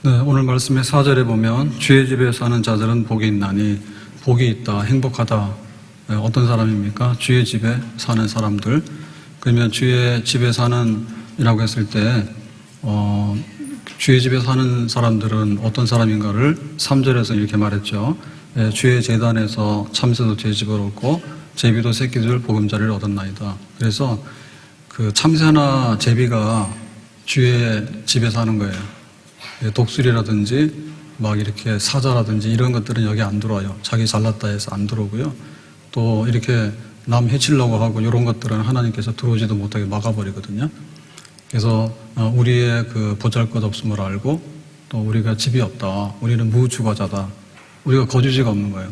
네, 오늘 말씀의 4절에 보면 주의 집에 사는 자들은 복이 있나니 복이 있다, 행복하다. 네, 어떤 사람입니까? 주의 집에 사는 사람들. 그러면 주의 집에 사는 이라고 했을 때 주의 집에 사는 사람들은 어떤 사람인가를 3절에서 이렇게 말했죠. 네, 주의 제단에서 참새도 제 집을 얻고 제비도 새끼들 보금자리를 얻었나이다. 그래서 그 참새나 제비가 주의 집에 사는 거예요. 독수리라든지 막 이렇게 사자라든지 이런 것들은 여기 안 들어와요. 자기 잘났다 해서 안 들어오고요. 또 이렇게 남 해치려고 하고 이런 것들은 하나님께서 들어오지도 못하게 막아버리거든요. 그래서 우리의 그 보잘것없음을 알고 또 우리가 집이 없다. 우리는 무주거자다. 우리가 거주지가 없는 거예요.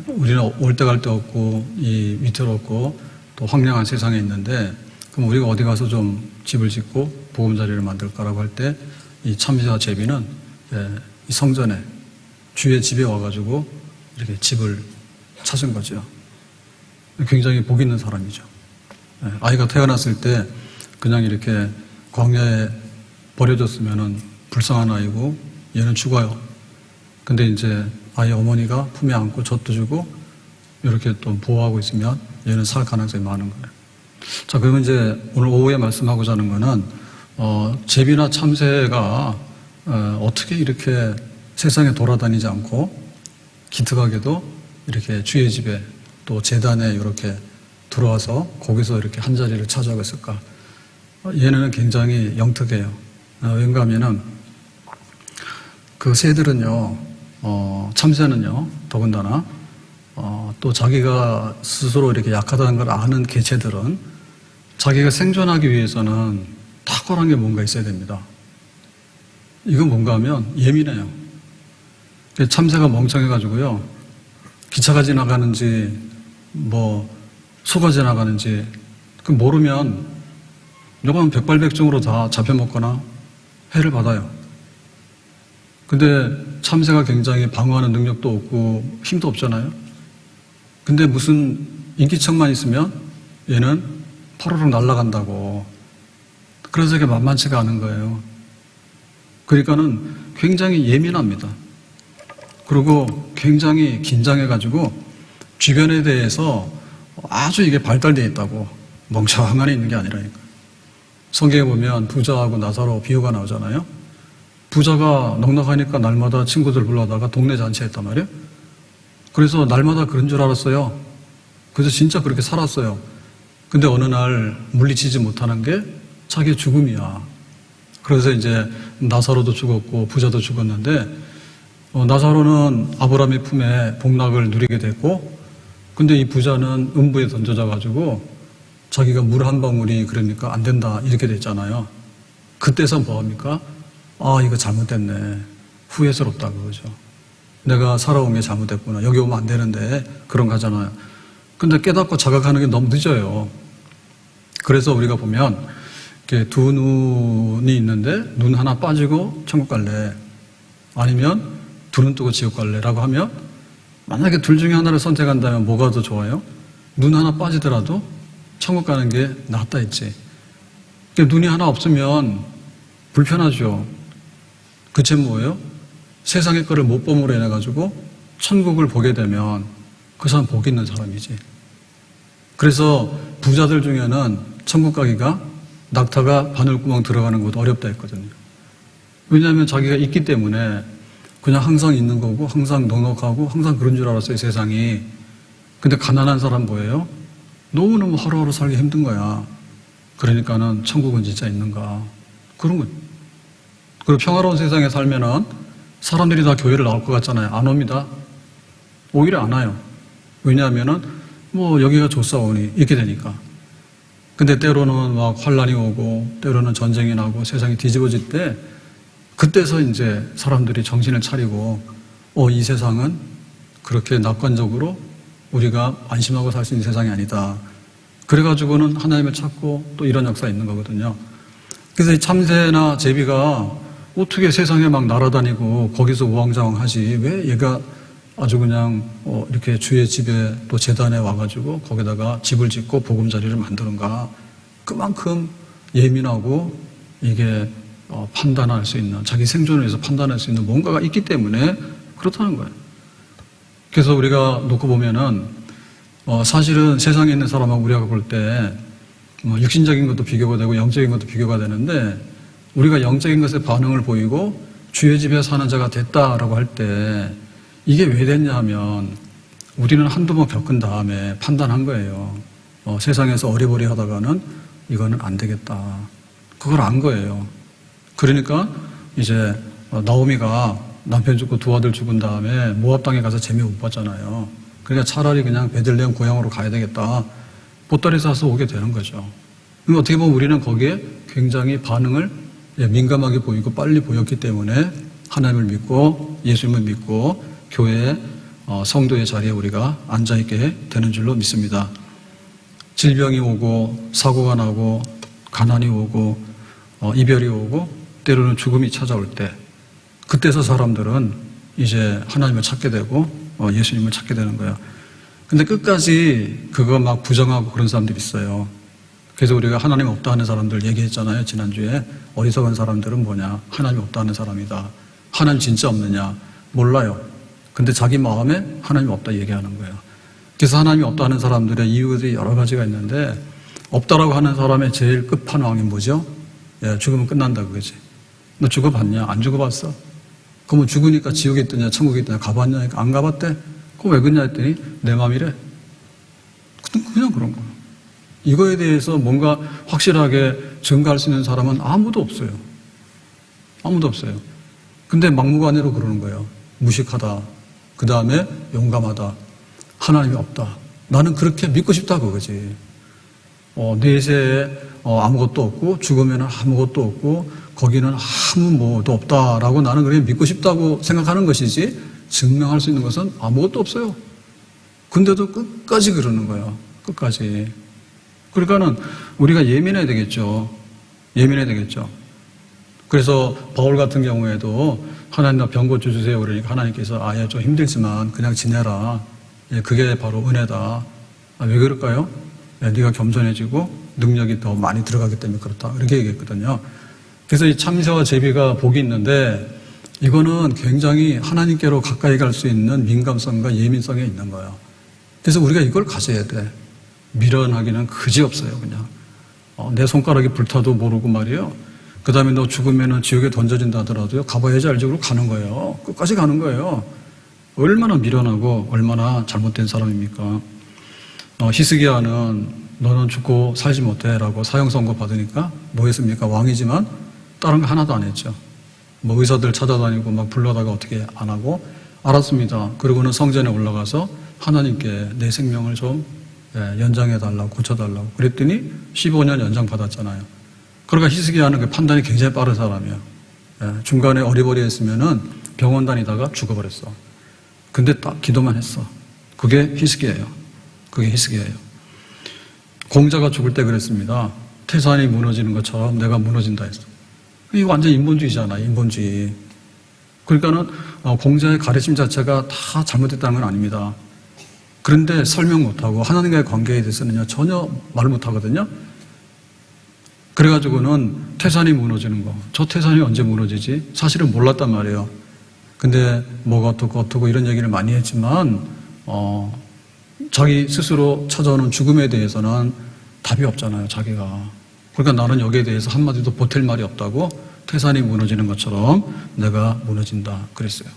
우리는 올 때 갈 데 없고 이 위태롭고 또 황량한 세상에 있는데 그럼 우리가 어디 가서 좀 집을 짓고 보금자리를 만들까라고 할 때 이 참새와 제비는 이 성전에 주의 집에 와가지고 이렇게 집을 찾은 거죠. 굉장히 복 있는 사람이죠. 아이가 태어났을 때 그냥 이렇게 광야에 버려졌으면은 불쌍한 아이고 얘는 죽어요. 근데 이제 아이 어머니가 품에 안고 젖도 주고 이렇게 또 보호하고 있으면 얘는 살 가능성이 많은 거예요. 자, 그러면 이제 오늘 오후에 말씀하고자 하는 거는 제비나 참새가 어떻게 이렇게 세상에 돌아다니지 않고 기특하게도 이렇게 주의 집에 또 제단에 이렇게 들어와서 거기서 이렇게 한 자리를 차지하고 있을까? 얘네는 굉장히 영특해요. 왠가 하면은 그 새들은요, 참새는요, 더군다나 또 자기가 스스로 이렇게 약하다는 걸 아는 개체들은 자기가 생존하기 위해서는 탁월한 게 뭔가 있어야 됩니다. 이건 뭔가 하면 예민해요. 참새가 멍청해가지고요, 기차가 지나가는지 뭐 소가 지나가는지 그 모르면 요건 백발백중으로 다 잡혀먹거나 해를 받아요. 근데 참새가 굉장히 방어하는 능력도 없고 힘도 없잖아요. 근데 무슨 인기척만 있으면 얘는 파로로 날아간다고. 그래서 이게 만만치가 않은 거예요. 그러니까는 굉장히 예민합니다. 그리고 굉장히 긴장해가지고 주변에 대해서 아주 이게 발달되어 있다고. 멍청하게 있는 게 아니라니까. 성경에 보면 부자하고 나사로 비유가 나오잖아요. 부자가 넉넉하니까 날마다 친구들 불러다가 동네 잔치했단 말이에요. 그래서 날마다 그런 줄 알았어요. 그래서 진짜 그렇게 살았어요. 근데 어느 날 물리치지 못하는 게 자기의 죽음이야. 그래서 이제 나사로도 죽었고 부자도 죽었는데 나사로는 아브라함의 품에 복락을 누리게 됐고, 근데 이 부자는 음부에 던져져 가지고 자기가 물 한 방울이 그러니까 안 된다 이렇게 됐잖아요. 그때서 뭐합니까? 아, 이거 잘못됐네. 후회스럽다 그거죠. 내가 살아온 게 잘못됐구나. 여기 오면 안 되는데 그런 거잖아요. 근데 깨닫고 자각하는 게 너무 늦어요. 그래서 우리가 보면 이렇게 두 눈이 있는데 눈 하나 빠지고 천국 갈래, 아니면 두 눈 뜨고 지옥 갈래라고 하면 만약에 둘 중에 하나를 선택한다면 뭐가 더 좋아요? 눈 하나 빠지더라도 천국 가는 게 낫다 했지. 그러니까 눈이 하나 없으면 불편하죠. 그 죄 뭐예요? 세상의 거를 못 봄으로 인해가지고 천국을 보게 되면 그 사람 복 있는 사람이지. 그래서 부자들 중에는 천국 가기가 낙타가 바늘구멍 들어가는 것도 어렵다 했거든요. 왜냐하면 자기가 있기 때문에 그냥 항상 있는 거고 항상 넉넉하고 항상 그런 줄 알았어요, 세상이. 근데 가난한 사람 뭐예요? 너무너무 하루하루 살기 힘든 거야. 그러니까는 천국은 진짜 있는가, 그런 거죠. 그리고 평화로운 세상에 살면은 사람들이 다 교회를 나올 것 같잖아요. 안 옵니다. 오히려 안 와요. 왜냐하면은 뭐 여기가 좋사오니 이렇게 되니까. 근데 때로는 막 환란이 오고 때로는 전쟁이 나고 세상이 뒤집어질 때, 그때서 이제 사람들이 정신을 차리고 이 세상은 그렇게 낙관적으로 우리가 안심하고 살 수 있는 세상이 아니다. 그래가지고는 하나님을 찾고 또 이런 역사가 있는 거거든요. 그래서 이 참새나 제비가 어떻게 세상에 막 날아다니고 거기서 우왕좌왕하지, 왜 얘가 아주 그냥 이렇게 주의 집에 또 제단에 와가지고 거기다가 집을 짓고 보금자리를 만드는가. 그만큼 예민하고 이게 판단할 수 있는, 자기 생존을 위해서 판단할 수 있는 뭔가가 있기 때문에 그렇다는 거예요. 그래서 우리가 놓고 보면은 사실은 세상에 있는 사람하고 우리가 볼 때 육신적인 것도 비교가 되고 영적인 것도 비교가 되는데, 우리가 영적인 것에 반응을 보이고 주의 집에 사는 자가 됐다라고 할 때 이게 왜 됐냐 하면 우리는 한두 번 겪은 다음에 판단한 거예요. 세상에서 어리버리 하다가는 이거는 안 되겠다. 그걸 안 거예요. 그러니까 이제 나오미가 남편 죽고 두 아들 죽은 다음에 모압 땅에 가서 재미 못 봤잖아요. 그러니까 차라리 그냥 베들레헴 고향으로 가야 되겠다. 보따리 싸서 오게 되는 거죠. 그럼 어떻게 보면 우리는 거기에 굉장히 반응을 민감하게 보이고 빨리 보였기 때문에 하나님을 믿고 예수님을 믿고 교회 성도의 자리에 우리가 앉아있게 되는 줄로 믿습니다. 질병이 오고 사고가 나고 가난이 오고 이별이 오고 때로는 죽음이 찾아올 때, 그때서 사람들은 이제 하나님을 찾게 되고 예수님을 찾게 되는 거예요. 근데 끝까지 그거 막 부정하고 그런 사람들이 있어요. 그래서 우리가 하나님 없다 하는 사람들 얘기했잖아요, 지난주에. 어리석은 사람들은 뭐냐? 하나님 없다 하는 사람이다. 하나님 진짜 없느냐? 몰라요. 근데 자기 마음에 하나님 없다 얘기하는 거예요. 그래서 하나님이 없다 하는 사람들의 이유들이 여러 가지가 있는데, 없다라고 하는 사람의 제일 끝판왕이 뭐죠? 죽으면 끝난다 그거지. 너 죽어봤냐? 안 죽어봤어? 그러면 죽으니까 지옥에 있더냐 천국에 있더냐 가봤냐? 안 가봤대? 그럼 왜 그러냐 했더니 내 마음이래. 그냥 그런 거예요. 이거에 대해서 뭔가 확실하게 증거할 수 있는 사람은 아무도 없어요. 아무도 없어요. 근데 막무가내로 그러는 거예요. 무식하다. 그 다음에 용감하다. 하나님이 없다. 나는 그렇게 믿고 싶다 그거지. 내세에 아무것도 없고 죽으면 아무것도 없고 거기는 아무 뭐도 없다라고 나는 그냥 믿고 싶다고 생각하는 것이지, 증명할 수 있는 것은 아무것도 없어요. 근데도 끝까지 그러는 거예요. 끝까지. 그러니까는 우리가 예민해야 되겠죠. 예민해야 되겠죠. 그래서 바울 같은 경우에도 하나님 나 병 고쳐주세요 그러니까 하나님께서 아예 좀 힘들지만 그냥 지내라. 그게 바로 은혜다. 왜 그럴까요? 네가 겸손해지고 능력이 더 많이 들어가기 때문에 그렇다. 이렇게 얘기했거든요. 그래서 이 참새와 제비가 복이 있는데, 이거는 굉장히 하나님께로 가까이 갈 수 있는 민감성과 예민성이 있는 거예요. 그래서 우리가 이걸 가져야 돼. 미련하기는 그지없어요, 그냥. 내 손가락이 불타도 모르고 말이에요. 그 다음에 너 죽으면 지옥에 던져진다 하더라도요, 가봐야지 알지. 그러고 가는 거예요. 끝까지 가는 거예요. 얼마나 미련하고 얼마나 잘못된 사람입니까? 히스기야는 너는 죽고 살지 못해 라고 사형 선고 받으니까 뭐 했습니까? 왕이지만 다른 거 하나도 안 했죠. 뭐 의사들 찾아다니고 막 불러다가 어떻게 안 하고, 알았습니다. 그리고는 성전에 올라가서 하나님께 내 생명을 좀 연장해달라고, 고쳐달라고 그랬더니 15년 연장 받았잖아요. 그러니까 히스기야는 그 판단이 굉장히 빠른 사람이에요. 중간에 어리버리했으면은 병원 다니다가 죽어버렸어. 근데 딱 기도만 했어. 그게 히스기야예요. 그게 히스기야예요. 공자가 죽을 때 그랬습니다. 태산이 무너지는 것처럼 내가 무너진다 했어. 이거 완전 인본주의잖아, 인본주의. 그러니까는 공자의 가르침 자체가 다 잘못됐다는 건 아닙니다. 그런데 설명 못하고 하나님과의 관계에 대해서는 전혀 말을 못하거든요. 그래가지고는 태산이 무너지는 거, 저 태산이 언제 무너지지? 사실은 몰랐단 말이에요. 근데 뭐가 어떻고 이런 얘기를 많이 했지만 자기 스스로 찾아오는 죽음에 대해서는 답이 없잖아요, 자기가. 그러니까 나는 여기에 대해서 한마디도 보탤 말이 없다고, 태산이 무너지는 것처럼 내가 무너진다 그랬어요.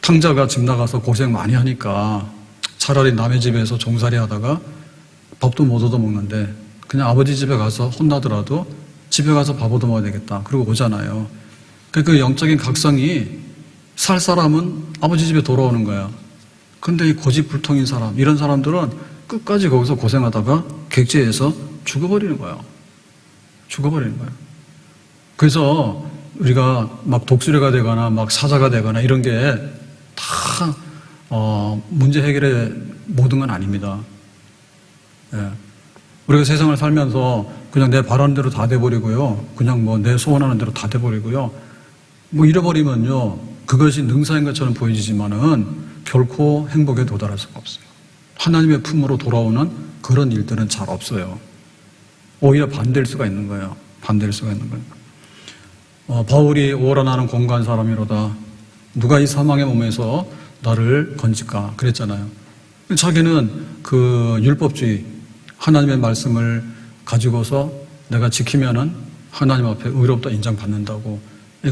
탕자가 집 나가서 고생 많이 하니까 차라리 남의 집에서 종살이 하다가 밥도 못 얻어먹는데 그냥 아버지 집에 가서 혼나더라도 집에 가서 밥 얻어먹어야 되겠다. 그러고 오잖아요. 그 영적인 각성이 살 사람은 아버지 집에 돌아오는 거야. 근데 이 고집불통인 사람, 이런 사람들은 끝까지 거기서 고생하다가 객지에서 죽어버리는 거야. 죽어버리는 거야. 그래서 우리가 막 독수리가 되거나 막 사자가 되거나 이런 게 다 문제 해결의 모든 건 아닙니다. 우리가 세상을 살면서 그냥 내 바라는 대로 다 돼버리고요. 그냥 뭐 내 소원하는 대로 다 돼버리고요. 뭐 잃어버리면요, 그것이 능사인 것처럼 보이지만은 결코 행복에 도달할 수가 없어요. 하나님의 품으로 돌아오는 그런 일들은 잘 없어요. 오히려 반대일 수가 있는 거예요. 반대일 수가 있는 거예요. 바울이 오라 나는 공고한 사람이로다. 누가 이 사망의 몸에서 나를 건질까 그랬잖아요. 자기는 그 율법주의 하나님의 말씀을 가지고서 내가 지키면은 하나님 앞에 의롭다 인정받는다고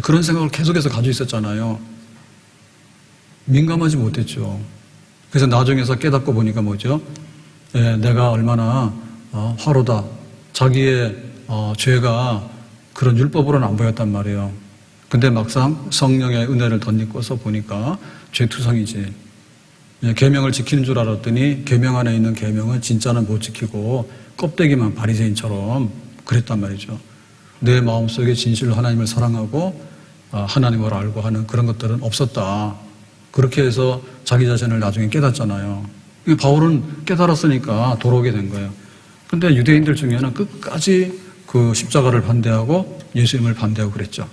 그런 생각을 계속해서 가지고 있었잖아요. 민감하지 못했죠. 그래서 나중에서 깨닫고 보니까 뭐죠? 내가 얼마나 화로다. 자기의 죄가 그런 율법으로는 안 보였단 말이에요. 근데 막상 성령의 은혜를 덧입고서 보니까 죄투성이지. 계명을 지키는 줄 알았더니 계명 안에 있는 계명은 진짜는 못 지키고 껍데기만 바리새인처럼 그랬단 말이죠. 내 마음속에 진실로 하나님을 사랑하고 하나님을 알고 하는 그런 것들은 없었다. 그렇게 해서 자기 자신을 나중에 깨닫잖아요. 바울은 깨달았으니까 돌아오게 된 거예요. 근데 유대인들 중에는 끝까지 그 십자가를 반대하고 예수님을 반대하고 그랬죠.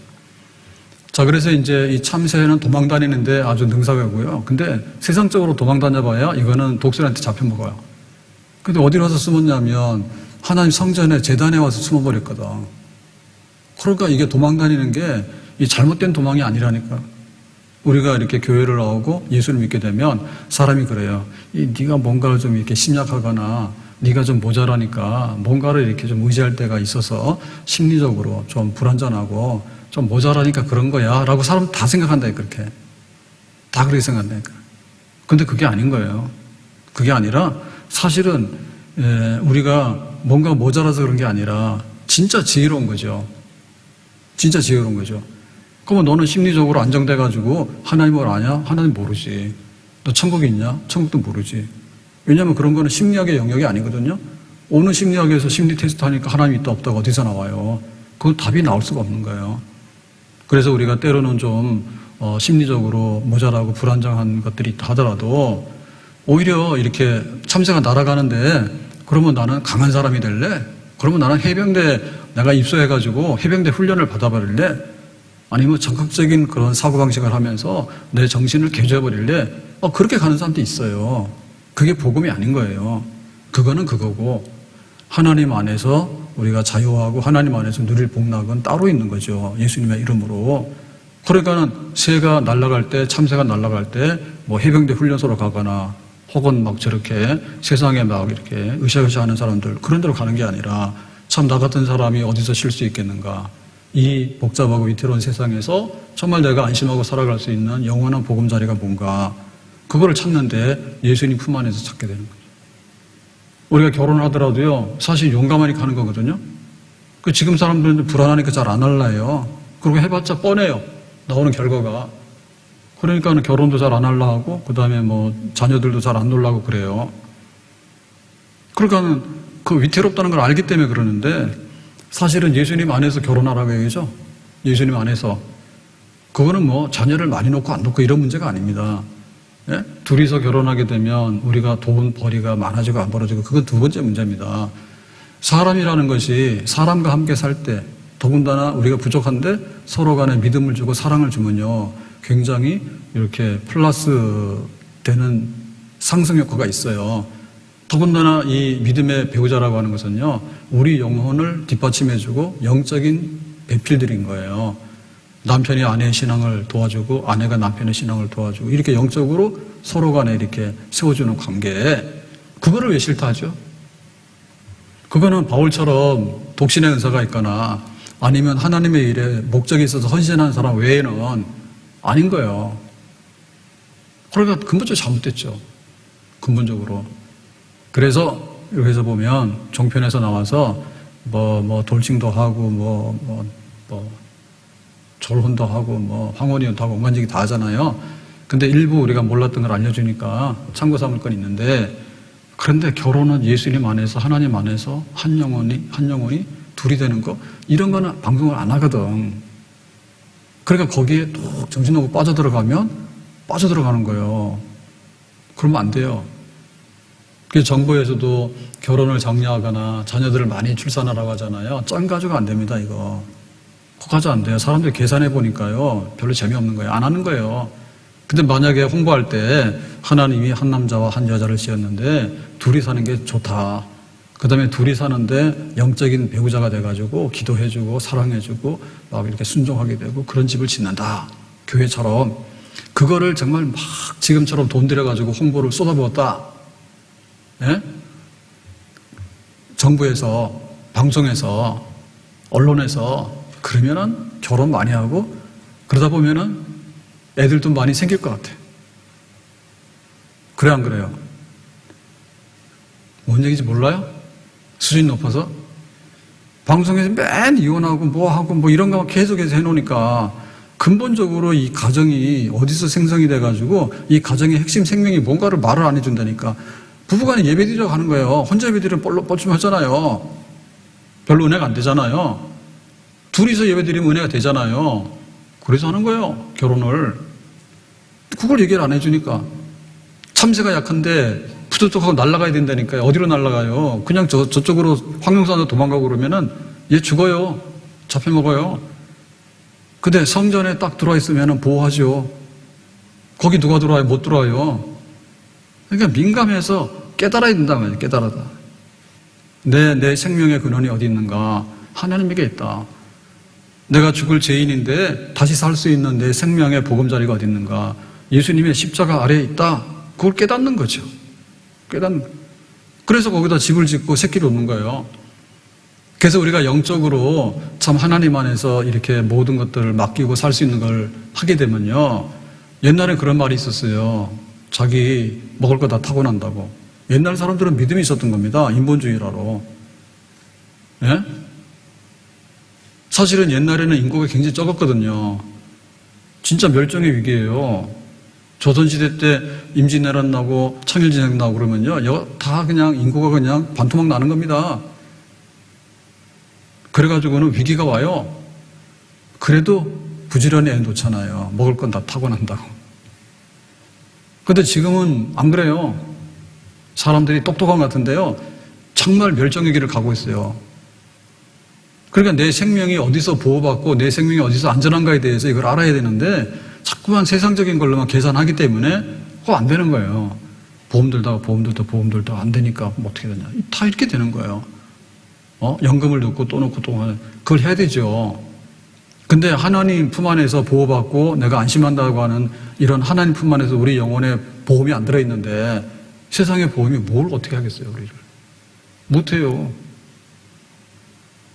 자, 그래서 이제 이 참새는 도망 다니는데 아주 능사하고요. 근데 세상적으로 도망 다녀봐야 이거는 독수리한테 잡혀먹어요. 근데 어디로 와서 숨었냐면 하나님 성전에 제단에 와서 숨어버렸거든. 그러니까 이게 도망 다니는 게 이 잘못된 도망이 아니라니까. 우리가 이렇게 교회를 나오고 예수를 믿게 되면 사람이 그래요. 네가 뭔가를 좀 이렇게 심약하거나 네가 좀 모자라니까 뭔가를 이렇게 좀 의지할 때가 있어서 심리적으로 좀 불안전하고 좀 모자라니까 그런 거야 라고 사람 다 생각한다. 그렇게 다 그렇게 생각한다니까. 근데 그게 아닌 거예요. 그게 아니라 사실은 우리가 뭔가 모자라서 그런 게 아니라 진짜 지혜로운 거죠. 진짜 지혜로운 거죠. 그러면 너는 심리적으로 안정돼가지고 하나님을 아냐? 하나님 모르지. 너 천국이 있냐? 천국도 모르지. 왜냐하면 그런 거는 심리학의 영역이 아니거든요. 어느 심리학에서 심리 테스트 하니까 하나님이 있다 없다가 어디서 나와요. 그건 답이 나올 수가 없는 거예요. 그래서 우리가 때로는 좀 심리적으로 모자라고 불안정한 것들이 있다 하더라도 오히려 이렇게 참새가 날아가는데 그러면 나는 강한 사람이 될래? 그러면 나는 해병대 내가 입소해가지고 해병대 훈련을 받아버릴래? 아니면 적극적인 그런 사고방식을 하면서 내 정신을 개조해버릴래? 그렇게 가는 사람도 있어요. 그게 복음이 아닌 거예요. 그거는 그거고 하나님 안에서 우리가 자유하고 하나님 안에서 누릴 복락은 따로 있는 거죠. 예수님의 이름으로. 그러니까는 새가 날아갈 때, 참새가 날아갈 때 뭐 해병대 훈련소로 가거나 혹은 막 저렇게 세상에 막 이렇게 으쌰으쌰 하는 사람들 그런 데로 가는 게 아니라 참 나 같은 사람이 어디서 쉴 수 있겠는가. 이 복잡하고 위태로운 세상에서 정말 내가 안심하고 살아갈 수 있는 영원한 보금자리가 뭔가 그거를 찾는데 예수님 품 안에서 찾게 되는 거죠. 우리가 결혼을 하더라도요 사실 용감하니 가는 거거든요. 지금 사람들은 불안하니까 잘 안 할래요. 그리고 해봤자 뻔해요. 나오는 결과가. 그러니까 결혼도 잘 안 하려 하고 그 다음에 뭐 자녀들도 잘 안 놀라고 그래요. 그러니까 그 위태롭다는 걸 알기 때문에 그러는데 사실은 예수님 안에서 결혼하라고 얘기죠. 예수님 안에서. 그거는 뭐 자녀를 많이 놓고 안 놓고 이런 문제가 아닙니다. 예? 둘이서 결혼하게 되면 우리가 돈 벌이가 많아지고 안 벌어지고 그건 두 번째 문제입니다. 사람이라는 것이 사람과 함께 살 때 더군다나 우리가 부족한데 서로 간에 믿음을 주고 사랑을 주면요 굉장히 이렇게 플러스 되는 상승 효과가 있어요. 더군다나 이 믿음의 배우자라고 하는 것은요 우리 영혼을 뒷받침해주고 영적인 배필들인 거예요. 남편이 아내의 신앙을 도와주고 아내가 남편의 신앙을 도와주고 이렇게 영적으로 서로 간에 이렇게 세워주는 관계. 그거를 왜 싫다 하죠? 그거는 바울처럼 독신의 은사가 있거나 아니면 하나님의 일에 목적이 있어서 헌신하는 사람 외에는 아닌 거예요. 그러니까 근본적으로 잘못됐죠. 근본적으로. 그래서 여기서 보면 종편에서 나와서 뭐 돌싱도 하고 졸혼도 하고 황혼이도 하고 온갖 얘기 다 하잖아요. 근데 일부 우리가 몰랐던 걸 알려주니까 참고 삼을 건 있는데 그런데 결혼은 예수님 안에서 하나님 안에서 한 영혼이 둘이 되는 거 이런 거는 방송을 안 하거든. 그러니까 거기에 또 정신없고 빠져들어가면 빠져들어가는 거예요. 그러면 안 돼요. 그래서 정부에서도 결혼을 장려하거나 자녀들을 많이 출산하라고 하잖아요. 짠 가지가 안 됩니다, 이거. 그거까지 안 돼요. 사람들이 계산해 보니까요. 별로 재미없는 거예요. 안 하는 거예요. 근데 만약에 홍보할 때 하나님이 한 남자와 한 여자를 지었는데 둘이 사는 게 좋다. 그 다음에 둘이 사는데 영적인 배우자가 돼가지고 기도해주고 사랑해주고 막 이렇게 순종하게 되고 그런 집을 짓는다. 교회처럼. 그거를 정말 막 지금처럼 돈 들여가지고 홍보를 쏟아부었다. 예? 정부에서, 방송에서, 언론에서 그러면은 결혼 많이 하고 그러다 보면은 애들도 많이 생길 것 같아. 그래 안 그래요? 뭔 얘기인지 몰라요? 수준이 높아서? 방송에서 맨 이혼하고 뭐 하고 뭐 이런 거 계속해서 해놓으니까 근본적으로 이 가정이 어디서 생성이 돼가지고 이 가정의 핵심 생명이 뭔가를 말을 안 해준다니까. 부부간에 예배드리러 가는 거예요. 혼자 예배드리면 뻘쭘하잖아요. 별로 은혜가 안 되잖아요. 둘이서 예배드리면 은혜가 되잖아요. 그래서 하는 거예요. 결혼을. 그걸 얘기를 안 해주니까. 참새가 약한데 푸드득하고 날아가야 된다니까요. 어디로 날아가요? 그냥 저쪽으로 황룡산으로 도망가고 그러면은 얘 죽어요. 잡혀먹어요. 근데 성전에 딱 들어와 있으면은 보호하죠. 거기 누가 들어와요? 못 들어와요. 그러니까 민감해서 깨달아야 된단 말이에요. 깨달아다. 내 생명의 근원이 어디 있는가? 하나님에게 있다. 내가 죽을 죄인인데 다시 살 수 있는 내 생명의 보금자리가 어디 있는가? 예수님의 십자가 아래에 있다. 그걸 깨닫는 거죠. 그래서 거기다 집을 짓고 새끼를 얻는 거예요. 그래서 우리가 영적으로 참 하나님 안에서 이렇게 모든 것들을 맡기고 살 수 있는 걸 하게 되면요. 옛날에 그런 말이 있었어요. 자기 먹을 거 다 타고난다고. 옛날 사람들은 믿음이 있었던 겁니다. 인본주의라로. 예? 사실은 옛날에는 인구가 굉장히 적었거든요. 진짜 멸종의 위기예요. 조선시대 때 임진왜란 나고 청일전쟁 나고 그러면요. 다 그냥 인구가 그냥 반토막 나는 겁니다. 그래가지고는 위기가 와요. 그래도 부지런히 애 놓잖아요. 먹을 건 다 타고난다고. 근데 지금은 안 그래요. 사람들이 똑똑한 것 같은데요. 정말 멸종위기를 가고 있어요. 그러니까 내 생명이 어디서 보호받고 내 생명이 어디서 안전한가에 대해서 이걸 알아야 되는데 자꾸만 세상적인 걸로만 계산하기 때문에 그거 안 되는 거예요. 보험 들도 안 되니까 뭐 어떻게 되냐. 다 이렇게 되는 거예요. 연금을 넣고 또 넣고 또 그걸 해야 되죠. 근데 하나님 품 안에서 보호받고 내가 안심한다고 하는 이런 하나님 품 안에서 우리 영혼에 보험이 안 들어있는데 세상의 보험이 뭘 어떻게 하겠어요, 우리를. 못해요.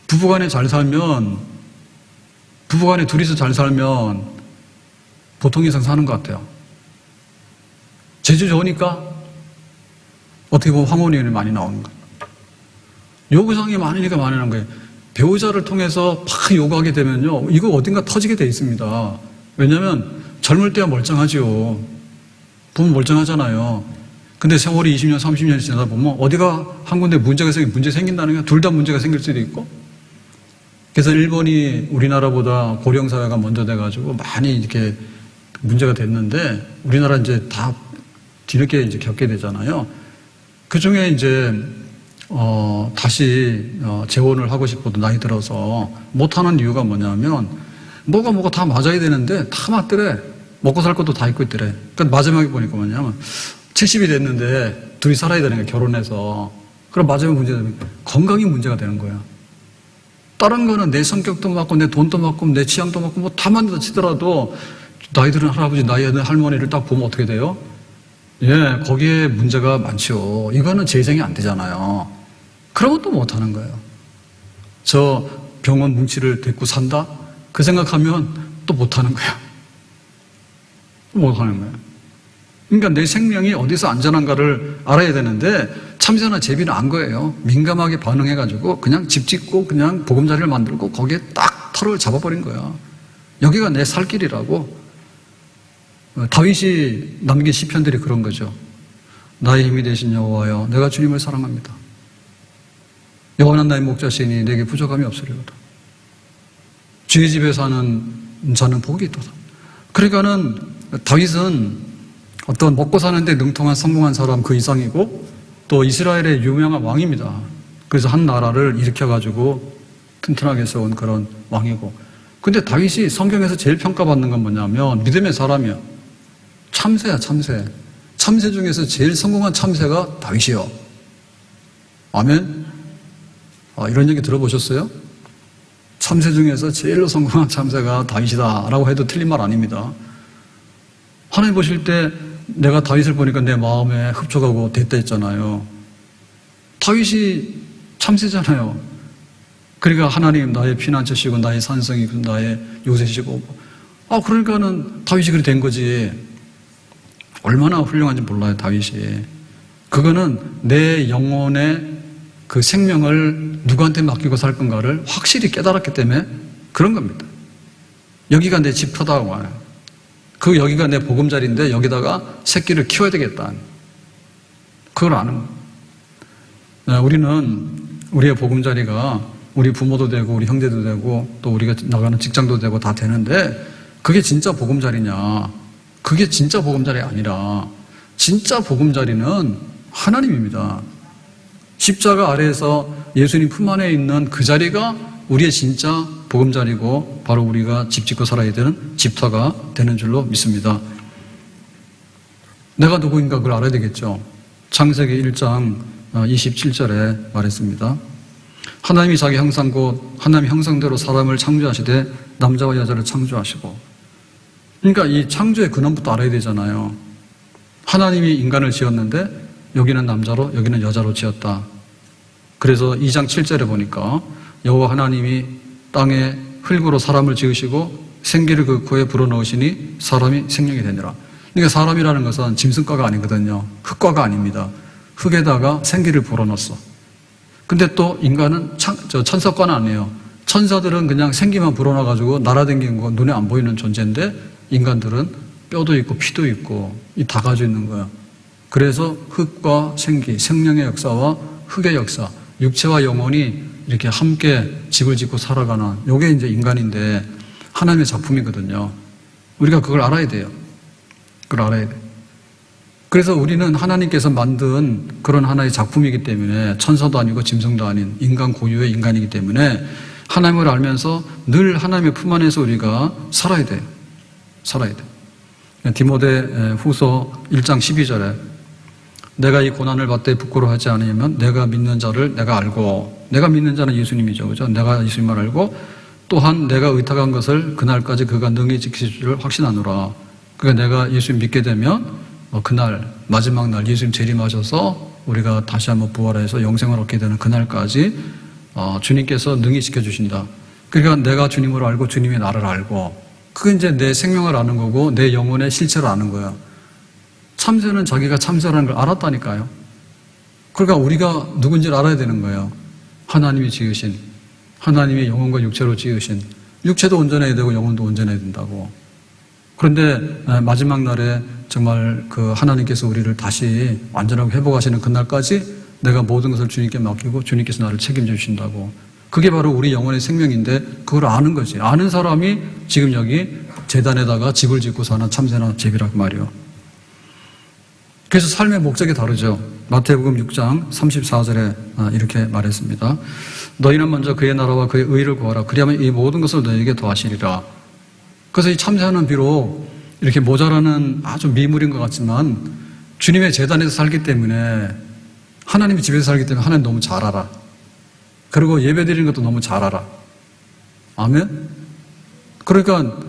부부간에 둘이서 잘 살면 보통 이상 사는 것 같아요. 제주 좋으니까 어떻게 보면 황혼연이 많이 나오는 거예요. 요구사항이 많으니까 많이 나는 거예요. 배우자를 통해서 막 요구하게 되면요. 이거 어딘가 터지게 돼 있습니다. 왜냐하면 젊을 때야 멀쩡하죠. 보면 멀쩡하잖아요. 근데 세월이 20년, 30년이 지나다 보면 어디가 한 군데 문제 생긴다는 게 둘 다 문제가 생길 수도 있고. 그래서 일본이 우리나라보다 고령사회가 먼저 돼가지고 많이 이렇게 문제가 됐는데 우리나라 이제 다 뒤늦게 이제 겪게 되잖아요. 그 중에 이제 다시 재혼을 하고 싶어도 나이 들어서 못하는 이유가 뭐냐면 뭐가 다 맞아야 되는데 다 맞더래. 먹고 살 것도 다 있고 있더래. 그러니까 마지막에 보니까 뭐냐면 70이 됐는데 둘이 살아야 되는 거야. 결혼해서. 그럼 마지막 문제가 건강이 문제가 되는 거야. 다른 거는 내 성격도 맞고 내 돈도 맞고 내 취향도 맞고 뭐 다 맞는다 치더라도 나이 들은 할아버지, 나이 든 할머니를 딱 보면 어떻게 돼요? 예, 거기에 문제가 많죠. 이거는 재생이 안 되잖아요. 그런 것도 못 하는 거예요. 저 병원 뭉치를 데리고 산다? 그 생각하면 또 못 하는 거예요. 못 하는 거예요. 그러니까 내 생명이 어디서 안전한가를 알아야 되는데 참새나 제비는 안 거예요. 민감하게 반응해가지고 그냥 집 짓고 그냥 보금자리를 만들고 거기에 딱 털을 잡아버린 거야. 여기가 내 살 길이라고. 다윗이 남긴 시편들이 그런 거죠. 나의 힘이 되신 여호와여, 내가 주님을 사랑합니다. 여호와는 나의 목자시니 내게 부족함이 없으리로다. 주의 집에 사는 자는 복이 있도다. 그러니까는 다윗은 어떤 먹고 사는데 능통한 성공한 사람 그 이상이고 또 이스라엘의 유명한 왕입니다. 그래서 한 나라를 일으켜가지고 튼튼하게 세운 그런 왕이고. 근데 다윗이 성경에서 제일 평가받는 건 뭐냐면 믿음의 사람이야. 참새야, 참새. 참새 중에서 제일 성공한 참새가 다윗이요. 아멘? 이런 얘기 들어보셨어요? 참새 중에서 제일로 성공한 참새가 다윗이다 라고 해도 틀린 말 아닙니다. 하나님 보실 때 내가 다윗을 보니까 내 마음에 흡족하고 됐다 했잖아요. 다윗이 참새잖아요. 그러니까 하나님 나의 피난처시고 나의 산성이고 나의 요새시고 그러니까는 다윗이 그렇게 된 거지. 얼마나 훌륭한지 몰라요, 다윗이. 그거는 내 영혼의 그 생명을 누구한테 맡기고 살 건가를 확실히 깨달았기 때문에 그런 겁니다. 여기가 내 집터다고 하는. 여기가 내 보금자리인데 여기다가 새끼를 키워야 되겠다. 그걸 아는 거예요. 우리는 우리의 보금자리가 우리 부모도 되고 우리 형제도 되고 또 우리가 나가는 직장도 되고 다 되는데 그게 진짜 보금자리냐? 그게 진짜 보금자리 아니라 진짜 보금자리는 하나님입니다. 십자가 아래에서 예수님 품 안에 있는 그 자리가 우리의 진짜 보금자리고 바로 우리가 집 짓고 살아야 되는 집터가 되는 줄로 믿습니다. 내가 누구인가 그걸 알아야 되겠죠. 창세기 1장 27절에 말했습니다. 하나님이 자기 형상 곧 하나님 형상대로 사람을 창조하시되 남자와 여자를 창조하시고. 그러니까 이 창조의 근원부터 알아야 되잖아요. 하나님이 인간을 지었는데 여기는 남자로 여기는 여자로 지었다. 그래서 2장 7절에 보니까 여호와 하나님이 땅에 흙으로 사람을 지으시고 생기를 그 코에 불어넣으시니 사람이 생명이 되니라. 그러니까 사람이라는 것은 짐승과가 아니거든요. 흙과가 아닙니다. 흙에다가 생기를 불어넣었어. 근데 또 인간은 천사과는 아니에요. 천사들은 그냥 생기만 불어넣어가지고 날아다니는 거 눈에 안 보이는 존재인데 인간들은 뼈도 있고 피도 있고 다 가지고 있는 거예요. 그래서 흙과 생기, 생명의 역사와 흙의 역사, 육체와 영혼이 이렇게 함께 집을 짓고 살아가는 이게 이제 인간인데 하나님의 작품이거든요. 우리가 그걸 알아야 돼요. 그걸 알아야 돼요. 그래서 우리는 하나님께서 만든 그런 하나의 작품이기 때문에 천사도 아니고 짐승도 아닌 인간 고유의 인간이기 때문에 하나님을 알면서 늘 하나님의 품 안에서 우리가 살아야 돼요. 살아야 돼요. 디모데 후서 1장 12절에 내가 이 고난을 받되 부끄러워하지 않으면 내가 믿는 자를 내가 알고, 내가 믿는 자는 예수님이죠. 그죠? 내가 예수님을 알고 또한 내가 의탁한 것을 그날까지 그가 능히 지키실 줄 확신하노라. 그러니까 내가 예수님 믿게 되면 그날 마지막 날 예수님 재림하셔서 우리가 다시 한번 부활해서 영생을 얻게 되는 그날까지 주님께서 능히 지켜주신다. 그러니까 내가 주님을 알고 주님이 나를 알고 그게 이제 내 생명을 아는 거고 내 영혼의 실체를 아는 거예요. 참새는 자기가 참새라는 걸 알았다니까요. 그러니까 우리가 누군지를 알아야 되는 거예요. 하나님이 지으신, 하나님이 영혼과 육체로 지으신, 육체도 온전해야 되고 영혼도 온전해야 된다고. 그런데 마지막 날에 정말 그 하나님께서 우리를 다시 완전하게 회복하시는 그날까지 내가 모든 것을 주님께 맡기고 주님께서 나를 책임져 주신다고. 그게 바로 우리 영혼의 생명인데 그걸 아는 거지. 아는 사람이 지금 여기 제단에다가 집을 짓고 사는 참새나 제비라고 말이요. 그래서 삶의 목적이 다르죠. 마태복음 6장 34절에 이렇게 말했습니다. 너희는 먼저 그의 나라와 그의 의를 구하라. 그리하면 이 모든 것을 너희에게 더하시리라. 그래서 이 참새는 비록 이렇게 모자라는 아주 미물인 것 같지만 주님의 제단에서 살기 때문에 하나님의 집에서 살기 때문에 하나님 너무 잘 알아. 그리고 예배 드리는 것도 너무 잘 알아. 아멘? 그러니까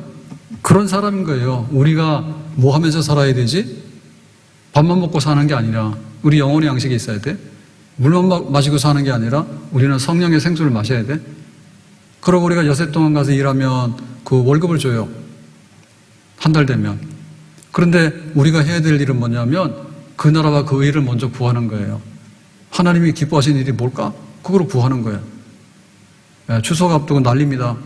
그런 사람인 거예요. 우리가 뭐 하면서 살아야 되지? 밥만 먹고 사는 게 아니라 우리 영혼의 양식이 있어야 돼. 물만 마시고 사는 게 아니라 우리는 성령의 생수를 마셔야 돼. 그러고 우리가 여세 동안 가서 일하면 그 월급을 줘요. 한 달 되면. 그런데 우리가 해야 될 일은 뭐냐면 그 나라와 그 의를 먼저 구하는 거예요. 하나님이 기뻐하시는 일이 뭘까? 그거를 구하는 거예요. 추석 앞두고 난립니다.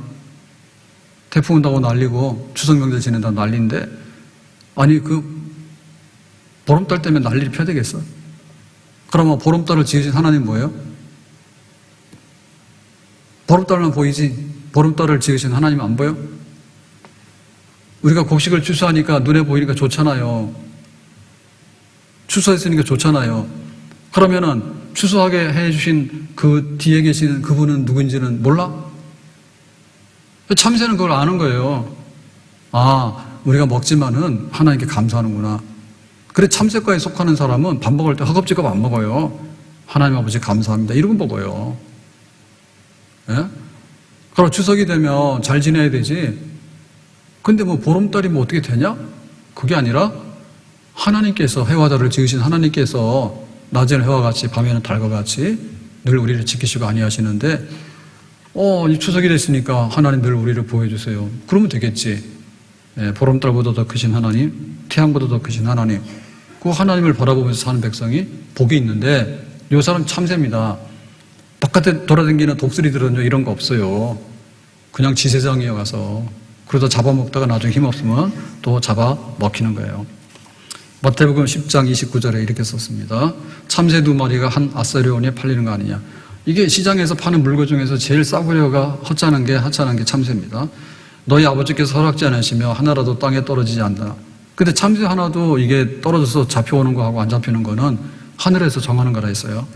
태풍 온다고 난리고 추석 명절 지낸다고 난리인데 아니 그 보름달 때문에 난리를 펴야 되겠어? 그러면 보름달을 지으신 하나님 뭐예요? 보름달만 보이지 보름달을 지으신 하나님 안 보여? 우리가 곡식을 추수하니까 눈에 보이니까 좋잖아요. 추수했으니까 좋잖아요. 그러면은 추수하게 해주신 그 뒤에 계시는 그분은 누구인지는 몰라? 참새는 그걸 아는 거예요. 아, 우리가 먹지만은 하나님께 감사하는구나. 그래 참새과에 속하는 사람은 밥 먹을 때 허겁지겁 안 먹어요. 하나님 아버지 감사합니다. 이러고 먹어요. 예? 그럼 추석이 되면 잘 지내야 되지. 근데 뭐 보름달이 뭐 어떻게 되냐? 그게 아니라 하나님께서 해와 달을 지으신 하나님께서 낮에는 해와 같이 밤에는 달과 같이 늘 우리를 지키시고 아니하시는데 이 추석이 됐으니까 하나님 늘 우리를 보호해주세요. 그러면 되겠지. 예, 보름달보다 더 크신 하나님, 태양보다 더 크신 하나님, 그 하나님을 바라보면서 사는 백성이 복이 있는데 이 사람 참새입니다. 바깥에 돌아다니는 독수리들은요 이런 거 없어요. 그냥 지세상이어 가서 그러다 잡아먹다가 나중에 힘없으면 또 잡아먹히는 거예요. 마태복음 10장 29절에 이렇게 썼습니다. 참새 2마리가 한 아사리온에 팔리는 거 아니냐. 이게 시장에서 파는 물건 중에서 제일 싸구려가 하찮은 게 참새입니다. 너희 아버지께서 허락지 않으시며 하나라도 땅에 떨어지지 않다. 근데 참새 하나도 이게 떨어져서 잡혀오는 거하고 안 잡히는 거는 하늘에서 정하는 거라 했어요.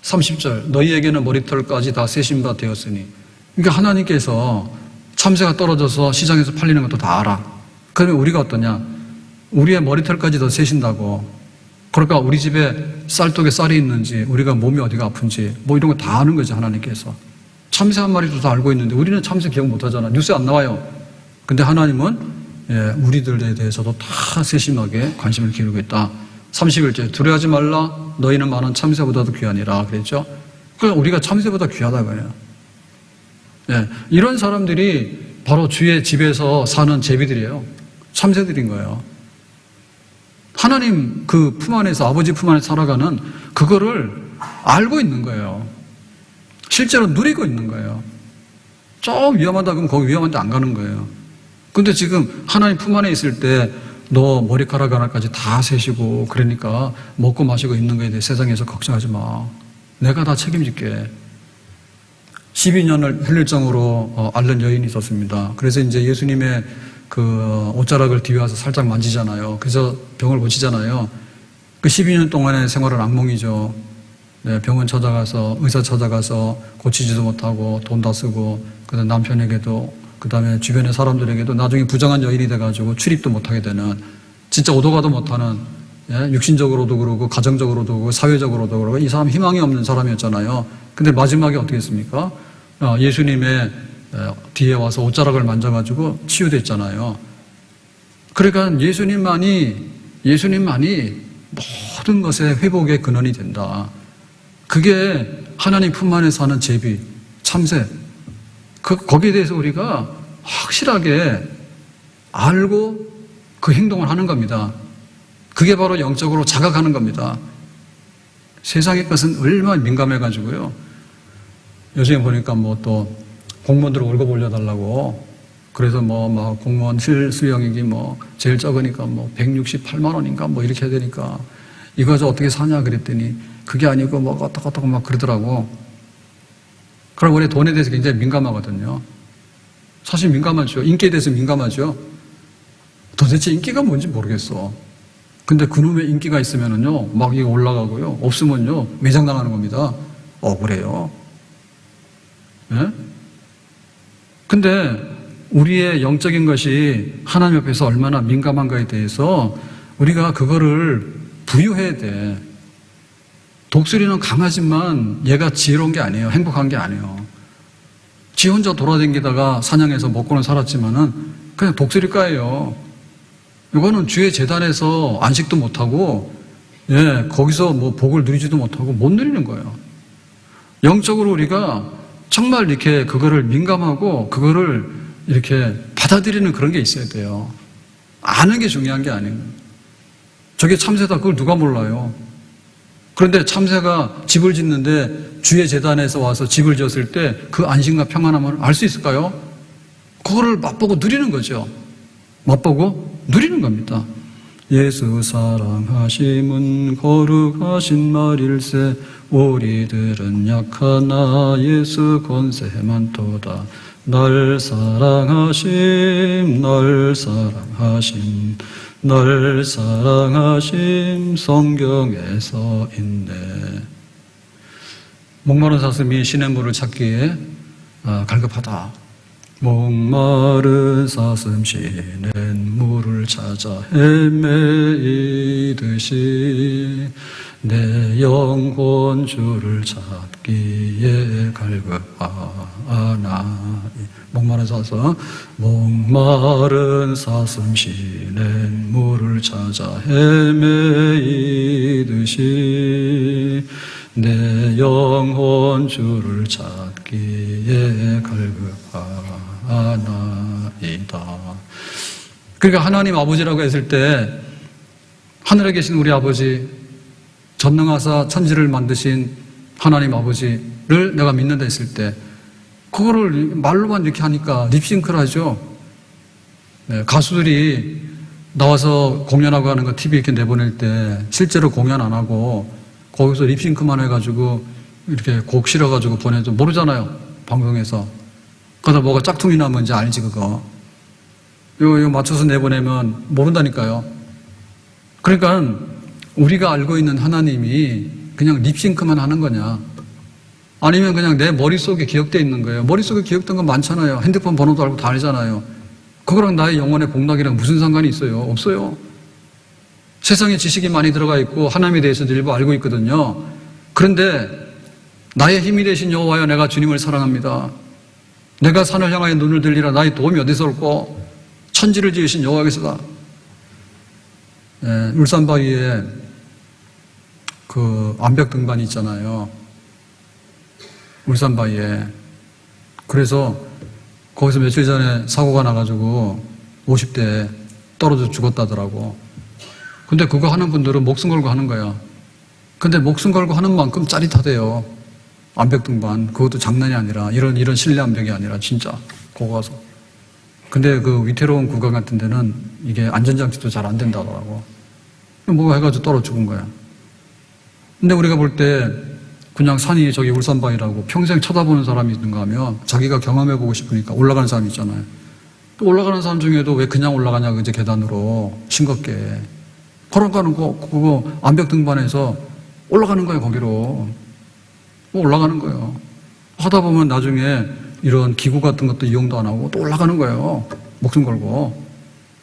30절 너희에게는 머리털까지 다 세신 바 되었으니, 그러니까 하나님께서 참새가 떨어져서 시장에서 팔리는 것도 다 알아. 그러면 우리가 어떠냐? 우리의 머리털까지 더 세신다고. 그러니까 우리 집에 쌀독에 쌀이 있는지, 우리가 몸이 어디가 아픈지 뭐 이런 거 다 아는 거죠, 하나님께서. 참새 한 마리도 다 알고 있는데 우리는 참새 기억 못 하잖아. 뉴스에 안 나와요. 근데 하나님은 우리들에 대해서도 다 세심하게 관심을 기울이고 있다. 31절 두려워하지 말라 너희는 많은 참새보다도 귀하니라 그랬죠. 그러니까 우리가 참새보다 귀하다고요. 이런 사람들이 바로 주의 집에서 사는 제비들이에요. 참새들인 거예요. 하나님 그 품 안에서, 아버지 품 안에 살아가는 그거를 알고 있는 거예요. 실제로 누리고 있는 거예요. 저 위험하다 그러면 거기 위험한데 안 가는 거예요. 근데 지금 하나님 품 안에 있을 때 너 머리카락 하나까지 다 세시고 그러니까 먹고 마시고 입는 거에 대해 세상에서 걱정하지 마. 내가 다 책임질게. 12년을 혈혈증으로 앓는 여인이 있었습니다. 그래서 이제 예수님의 그 옷자락을 뒤에 와서 살짝 만지잖아요. 그래서 병을 고치잖아요. 그 12년 동안의 생활은 악몽이죠. 병원 찾아가서, 의사 찾아가서 고치지도 못하고 돈 다 쓰고, 그다음 남편에게도, 그다음에 주변의 사람들에게도 나중에 부정한 여인이 돼가지고 출입도 못하게 되는, 진짜 오도 가도 못하는, 육신적으로도 그러고 가정적으로도 그러고 사회적으로도 그러고 이 사람 희망이 없는 사람이었잖아요. 근데 마지막에 어떻게 했습니까? 예수님의 뒤에 와서 옷자락을 만져가지고 치유됐잖아요. 그러니까 예수님만이 모든 것의 회복의 근원이 된다. 그게 하나님 품 안에 사는 제비, 참새. 거기에 대해서 우리가 확실하게 알고 그 행동을 하는 겁니다. 그게 바로 영적으로 자각하는 겁니다. 세상의 것은 얼마나 민감해가지고요. 요즘에 보니까 뭐 또 공무원들 월급 올려달라고, 그래서 막 공무원 실수령액이 제일 적으니까 168만 원인가 이렇게 해야 되니까 이거 어떻게 사냐 그랬더니 그게 아니고 어떡 막 그러더라고. 그럼 우리 돈에 대해서 굉장히 민감하거든요. 사실 민감하죠. 인기에 대해서 민감하죠. 도대체 인기가 뭔지 모르겠어. 근데 그놈의 인기가 있으면은요, 막 이거 올라가고요. 없으면요, 매장당하는 겁니다. 억울해요. 예? 근데 우리의 영적인 것이 하나님 앞에서 얼마나 민감한가에 대해서 우리가 그거를 부유해야 돼. 독수리는 강하지만 얘가 지혜로운 게 아니에요. 행복한 게 아니에요. 지 혼자 돌아다니다가 사냥해서 먹고는 살았지만은 그냥 독수리과예요. 이거는 주의 재단에서 안식도 못하고, 거기서 복을 누리지도 못하고 못 누리는 거예요. 영적으로 우리가 정말 이렇게 그거를 민감하고 그거를 이렇게 받아들이는 그런 게 있어야 돼요. 아는 게 중요한 게 아니에요. 저게 참새다 그걸 누가 몰라요. 그런데 참새가 집을 짓는데 주의 재단에서 와서 집을 지었을 때 그 안심과 평안함을 알 수 있을까요? 그거를 맛보고 누리는 거죠. 맛보고 누리는 겁니다. 예수 사랑하심은 거룩하신 말일세 우리들은 약하나 예수 권세 많도다. 널 사랑하심 널 사랑하심 널 사랑하심 성경에 써 있네. 목마른 사슴이 시냇물을 찾기에 갈급하다. 목마른 사슴 시냇물을 찾아 헤매이듯이 내 영혼 주를 찾기에 갈급하나. 목마른 사슴, 목마른 사슴 시냇 물을 찾아 헤매이듯이 내 영혼 주를 찾기에 갈급하나이다. 그러니까 하나님 아버지라고 했을 때 하늘에 계신 우리 아버지, 전능하사 천지를 만드신 하나님 아버지를 내가 믿는다 했을 때 그거를 말로만 이렇게 하니까 립싱크를 하죠. 네, 가수들이 나와서 공연하고 하는 거 TV 이렇게 내보낼 때 실제로 공연 안 하고 거기서 립싱크만 해가지고 이렇게 곡 실어가지고 보내도 모르잖아요. 방송에서. 그러다 뭐가 짝퉁이 나면 이제 알지 그거. 이거 맞춰서 내보내면 모른다니까요. 그러니까 우리가 알고 있는 하나님이 그냥 립싱크만 하는 거냐, 아니면 그냥 내 머릿속에 기억되어 있는 거예요. 머릿속에 기억된 건 많잖아요. 핸드폰 번호도 알고 다 알잖아요. 그거랑 나의 영혼의 복락이랑 무슨 상관이 있어요? 없어요. 세상에 지식이 많이 들어가 있고 하나님에 대해서도 일부 알고 있거든요. 그런데 나의 힘이 되신 여호와여, 내가 주님을 사랑합니다. 내가 산을 향하여 눈을 들리라. 나의 도움이 어디서 올꼬? 천지를 지으신 여호와께서다. 네, 울산바위에 그 암벽 등반이 있잖아요. 울산바위에. 그래서 거기서 며칠 전에 사고가 나가지고 50대에 떨어져 죽었다더라고. 근데 그거 하는 분들은 목숨 걸고 하는 거야. 근데 목숨 걸고 하는 만큼 짜릿하대요. 암벽 등반. 그것도 장난이 아니라, 이런 실내 암벽이 아니라 진짜 거기 가서. 근데 그 위태로운 구간 같은 데는 이게 안전장치도 잘 안 된다더라고. 뭐 해가지고 떨어 죽은 거야. 근데 우리가 볼 때 그냥 산이 저기 울산바위라고 평생 쳐다보는 사람이 있는가 하면 자기가 경험해보고 싶으니까 올라가는 사람이 있잖아요. 또 올라가는 사람 중에도 왜 그냥 올라가냐고 이제 계단으로 싱겁게. 걸어가는 거, 그거 암벽 등반해서 올라가는 거예요, 거기로. 올라가는 거예요. 하다 보면 나중에 이런 기구 같은 것도 이용도 안 하고 또 올라가는 거예요. 목숨 걸고.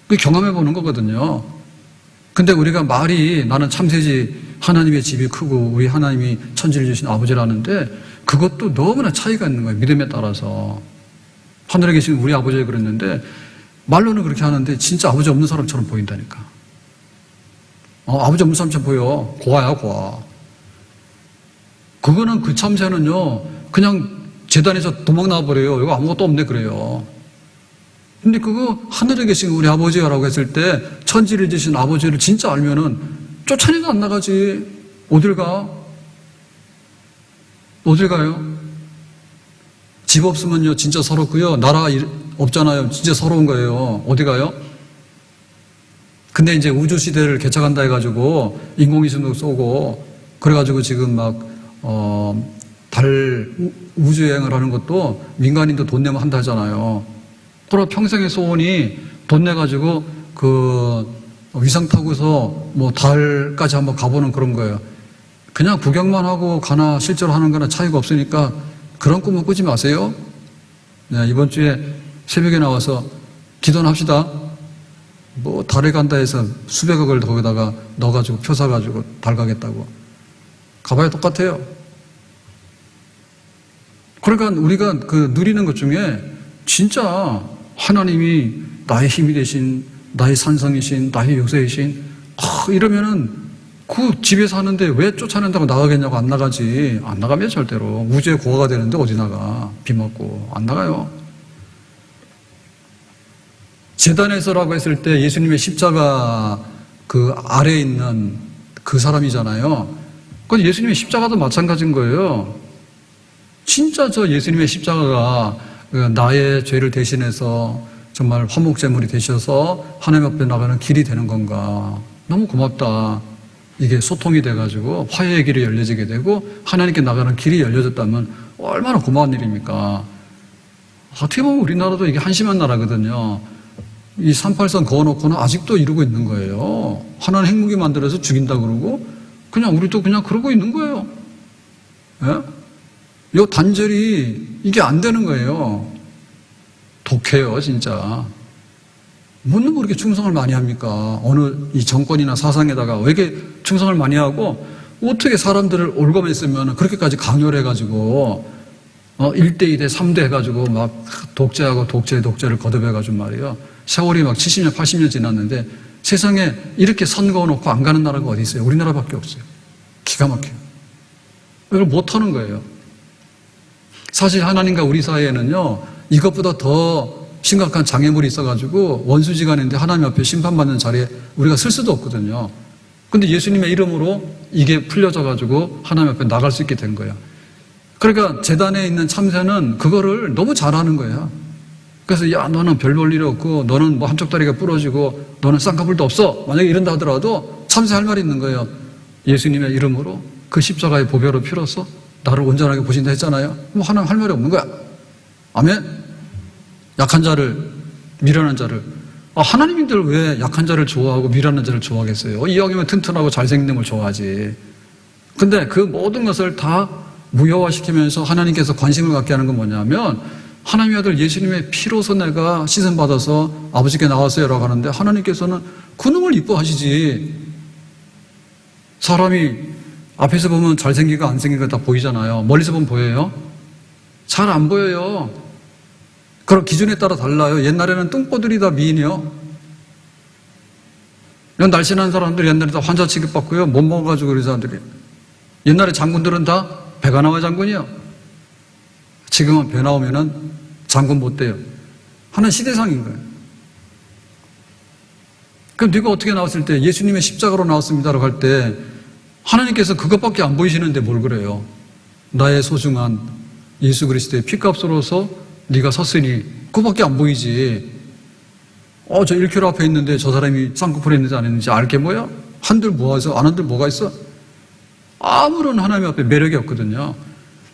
그게 경험해보는 거거든요. 근데 우리가 말이 나는 참새지, 하나님의 집이 크고 우리 하나님이 천지를 주신 아버지라는데 그것도 너무나 차이가 있는 거예요. 믿음에 따라서. 하늘에 계신 우리 아버지가 그랬는데 말로는 그렇게 하는데 진짜 아버지 없는 사람처럼 보인다니까. 아버지 없는 사람처럼 보여. 고아야, 고아. 그거는 그 참새는요, 그냥 재단에서 도망 나와버려요. 이거 아무것도 없네, 그래요. 근데 그거 하늘에 계신 우리 아버지라고 했을 때 천지를 지신 아버지를 진짜 알면은 쫓아내도 안 나가지. 어딜 가? 어딜 가요? 집 없으면요, 진짜 서럽고요. 나라 없잖아요. 진짜 서러운 거예요. 어디 가요? 근데 이제 우주 시대를 개척한다 해가지고 인공위성도 쏘고 그래가지고 지금 막 달 우주 여행을 하는 것도 민간인도 돈 내면 한다 하잖아요. 그럼 평생의 소원이 돈 내가지고 그 위상 타고서 뭐 달까지 한번 가보는 그런 거예요. 그냥 구경만 하고 가나 실제로 하는 거나 차이가 없으니까 그런 꿈은 꾸지 마세요. 네, 이번 주에 새벽에 나와서 기도는 합시다. 뭐 달에 간다 해서 수백억을 거기다가 넣어가지고 표 사가지고 달 가겠다고. 가봐야 똑같아요. 그러니까 우리가 그 누리는 것 중에 진짜 하나님이 나의 힘이 되신, 나의 산성이신, 나의 요새이신, 이러면은 그 집에 사는데 왜 쫓아낸다고 나가겠냐고. 안 나가지. 안 나가면 절대로. 우주의 고아가 되는데 어디 나가. 비 맞고. 안 나가요. 재단에서라고 했을 때 예수님의 십자가 그 아래에 있는 그 사람이잖아요. 그건 예수님의 십자가도 마찬가지인 거예요. 진짜 저 예수님의 십자가가 나의 죄를 대신해서 정말 화목제물이 되셔서 하나님 앞에 나가는 길이 되는 건가. 너무 고맙다. 이게 소통이 돼가지고 화해의 길이 열려지게 되고 하나님께 나가는 길이 열려졌다면 얼마나 고마운 일입니까. 어떻게 보면 우리나라도 이게 한심한 나라거든요. 이 38선 그어놓고는 아직도 이러고 있는 거예요. 하나는 핵무기 만들어서 죽인다 그러고 그냥 우리도 그냥 그러고 있는 거예요. 예? 요 단절이 이게 안 되는 거예요. 독해요, 진짜. 뭔 그렇게 충성을 많이 합니까? 어느 이 정권이나 사상에다가 왜 이렇게 충성을 많이 하고 어떻게 사람들을 올검했으면 그렇게까지 강요를 해가지고 1대 2대 3대 해가지고 막 독재하고 독재를 거듭해가지고 말이에요. 세월이 막 70년 80년 지났는데 세상에 이렇게 선 그어놓고 안 가는 나라가 어디 있어요? 우리나라밖에 없어요. 기가 막혀요. 이걸 못하는 거예요. 사실 하나님과 우리 사이에는요, 이것보다 더 심각한 장애물이 있어가지고 원수지간인데 하나님 앞에 심판받는 자리에 우리가 쓸 수도 없거든요. 근데 예수님의 이름으로 이게 풀려져가지고 하나님 앞에 나갈 수 있게 된 거예요. 그러니까 재단에 있는 참새는 그거를 너무 잘하는 거예요. 그래서 야, 너는 별 볼 일이 없고 너는 뭐 한쪽 다리가 부러지고 너는 쌍꺼풀도 없어. 만약에 이런다 하더라도 참새 할 말이 있는 거예요. 예수님의 이름으로 그 십자가의 보배로 피로써 나를 온전하게 보신다 했잖아요. 뭐 하나님 할 말이 없는 거야. 아멘. 약한 자를, 미련한 자를. 하나님들 왜 약한 자를 좋아하고 미련한 자를 좋아하겠어요? 이왕이면 튼튼하고 잘생긴 놈을 좋아하지. 근데 그 모든 것을 다 무효화시키면서 하나님께서 관심을 갖게 하는 건 뭐냐면 하나님의 아들 예수님의 피로서 내가 씻음받아서 아버지께 나왔어요 라고 하는데 하나님께서는 그 놈을 이뻐하시지. 사람이 앞에서 보면 잘생기고 안 생기고 다 보이잖아요. 멀리서 보면 보여요? 잘 안 보여요. 그런 기준에 따라 달라요. 옛날에는 뚱보들이 다 미인이요. 이런 날씬한 사람들 옛날에 다 환자 취급받고요. 못 먹어가지고 그런 사람들이. 옛날에 장군들은 다 배가 나와 장군이요. 지금은 배 나오면은 장군 못 돼요. 하나는 시대상인 거예요. 그럼 네가 어떻게 나왔을 때 예수님의 십자가로 나왔습니다라고 할 때 하나님께서 그것밖에 안 보이시는데 뭘 그래요? 나의 소중한 예수 그리스도의 피값으로서 네가 섰으니 그거밖에 안 보이지. 저 1km 앞에 있는데 저 사람이 쌍꺼풀 했는지 안 했는지 알게 뭐야? 한들 뭐하서 안 한들 뭐가 있어? 아무런 하나님 앞에 매력이 없거든요.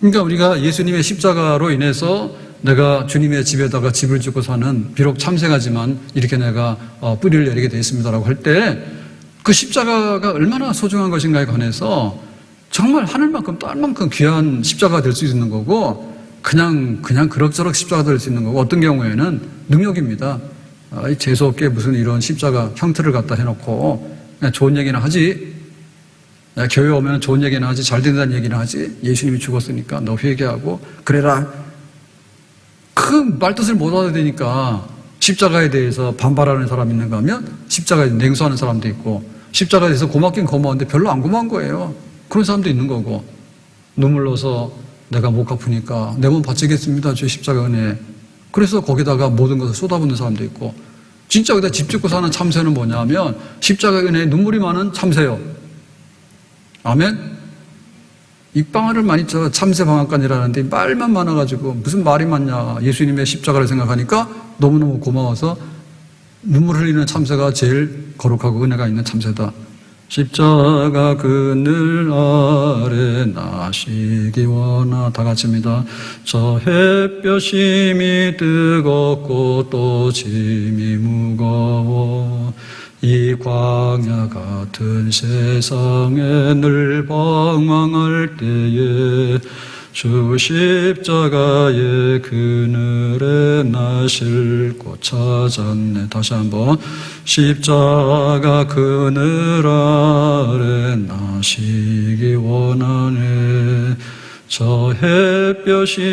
그러니까 우리가 예수님의 십자가로 인해서 내가 주님의 집에다가 집을 짓고 사는 비록 참새가지만 이렇게 내가 뿌리를 내리게 되어 있습니다라고 할 때 그 십자가가 얼마나 소중한 것인가에 관해서 정말 하늘만큼 딸만큼 귀한 십자가가 될 수 있는 거고 그냥 그럭저럭 십자가가 될 수 있는 거고 어떤 경우에는 능력입니다. 재수없게 무슨 이런 십자가 형태를 갖다 해놓고 그냥 좋은 얘기나 하지. 교회 오면 좋은 얘기나 하지. 잘 된다는 얘기나 하지. 예수님이 죽었으니까 너 회개하고 그래라. 그 말뜻을 못 알아되니까 십자가에 대해서 반발하는 사람이 있는가 하면 십자가에 냉소하는 사람도 있고 십자가에 대해서 고맙긴 고마운데 별로 안 고마운 거예요. 그런 사람도 있는 거고 눈물 넣어서 내가 못 갚으니까 내 몸 바치겠습니다. 주의 십자가 은혜. 그래서 거기다가 모든 것을 쏟아붓는 사람도 있고 진짜 여기다 집 짓고 사는 참새는 뭐냐면 십자가 은혜에 눈물이 많은 참새요. 아멘? 입방아를 많이 쳐 참새 방앗간이라는데 말만 많아가지고 무슨 말이 많냐. 예수님의 십자가를 생각하니까 너무너무 고마워서 눈물 흘리는 참새가 제일 거룩하고 은혜가 있는 참새다. 십자가 그늘 아래 나시기 원하. 다 같이입니다. 저 햇볕이 뜨겁고 또 짐이 무거워 이 광야 같은 세상에 늘 방황할 때에 주 십자가의 그늘에 나 싣고 찾았네. 다시 한번. 십자가 그늘 아래 나시기 원하네. 저 햇볕이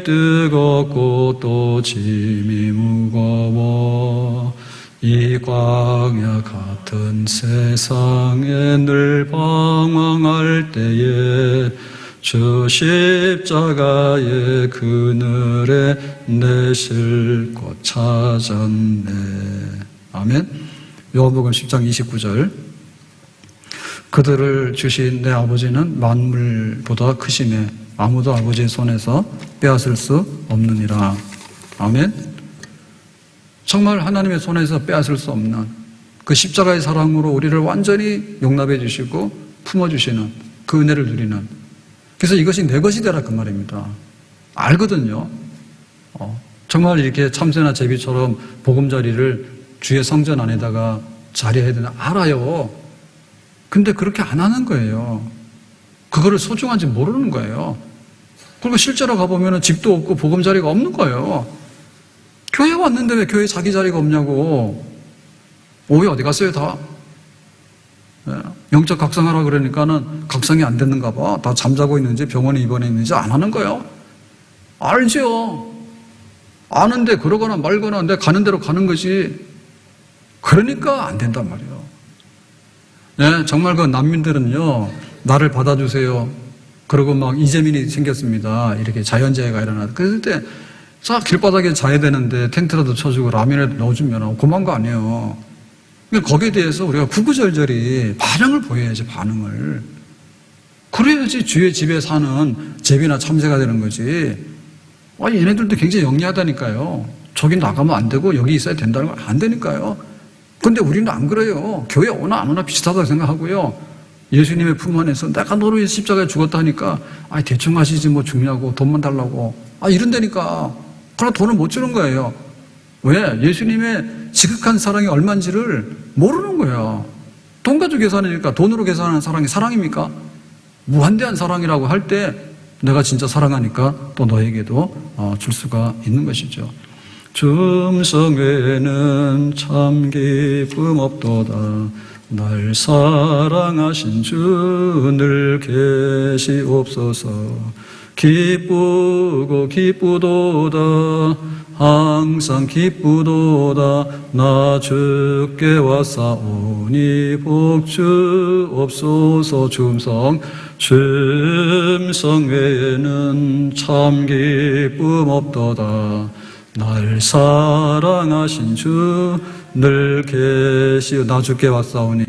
뜨겁고 또 짐이 무거워 이 광야 같은 세상에 늘 방황할 때에 주 십자가의 그늘에 내 싣고 찾았네. 아멘. 요한복음 10장 29절. 그들을 주신 내 아버지는 만물보다 크심에 아무도 아버지의 손에서 빼앗을 수 없느니라. 아멘. 정말 하나님의 손에서 빼앗을 수 없는 그 십자가의 사랑으로 우리를 완전히 용납해 주시고 품어주시는 그 은혜를 누리는. 그래서 이것이 내 것이 되라 그 말입니다. 알거든요. 정말 이렇게 참새나 제비처럼 보금자리를 주의 성전 안에다가 자리해야 되나 알아요. 근데 그렇게 안 하는 거예요. 그거를 소중한지 모르는 거예요. 그리고 실제로 가보면 집도 없고 보금자리가 없는 거예요. 교회 왔는데 왜 교회에 자기 자리가 없냐고. 오해 어디 갔어요 다. 네. 영적 각성하라 그러니까는 각성이 안 됐는가 봐. 다 잠자고 있는지 병원에 입원해 있는지 안 하는 거예요. 알죠. 아는데 그러거나 말거나 내 가는 대로 가는 거지. 그러니까 안 된단 말이에요. 네, 정말 그 난민들은요, 나를 받아주세요. 그러고 막 이재민이 생겼습니다. 이렇게 자연재해가 일어나서. 그럴 때, 싹 길바닥에 자야 되는데 텐트라도 쳐주고 라면에도 넣어주면 고마운 거 아니에요. 그러니까 거기에 대해서 우리가 구구절절히 반응을 보여야지, 반응을. 그래야지 주의 집에 사는 제비나 참새가 되는 거지. 얘네들도 굉장히 영리하다니까요. 저기 나가면 안 되고 여기 있어야 된다는 건 안 되니까요. 근데 우리는 안 그래요. 교회 오나 안 오나 비슷하다고 생각하고요. 예수님의 품 안에서 내가 너를 위해서 십자가에 죽었다 하니까 대충 하시지 뭐 죽냐고 돈만 달라고 이런다니까. 그러나 돈을 못 주는 거예요. 왜? 예수님의 지극한 사랑이 얼마인지를 모르는 거예요. 돈 가지고 계산하니까 돈으로 계산하는 사랑이 사랑입니까? 무한대한 사랑이라고 할 때 내가 진짜 사랑하니까 또 너에게도 줄 수가 있는 것이죠. 줌성 외에는 참 기쁨 없도다. 날 사랑하신 주 늘 계시옵소서. 기쁘고 기쁘도다. 항상 기쁘도다. 나 주께 왔사오니 복주옵소서. 줌성 외에는 참 기쁨 없도다. 날 사랑하신 주 늘 계시오. 나 주께 왔사오니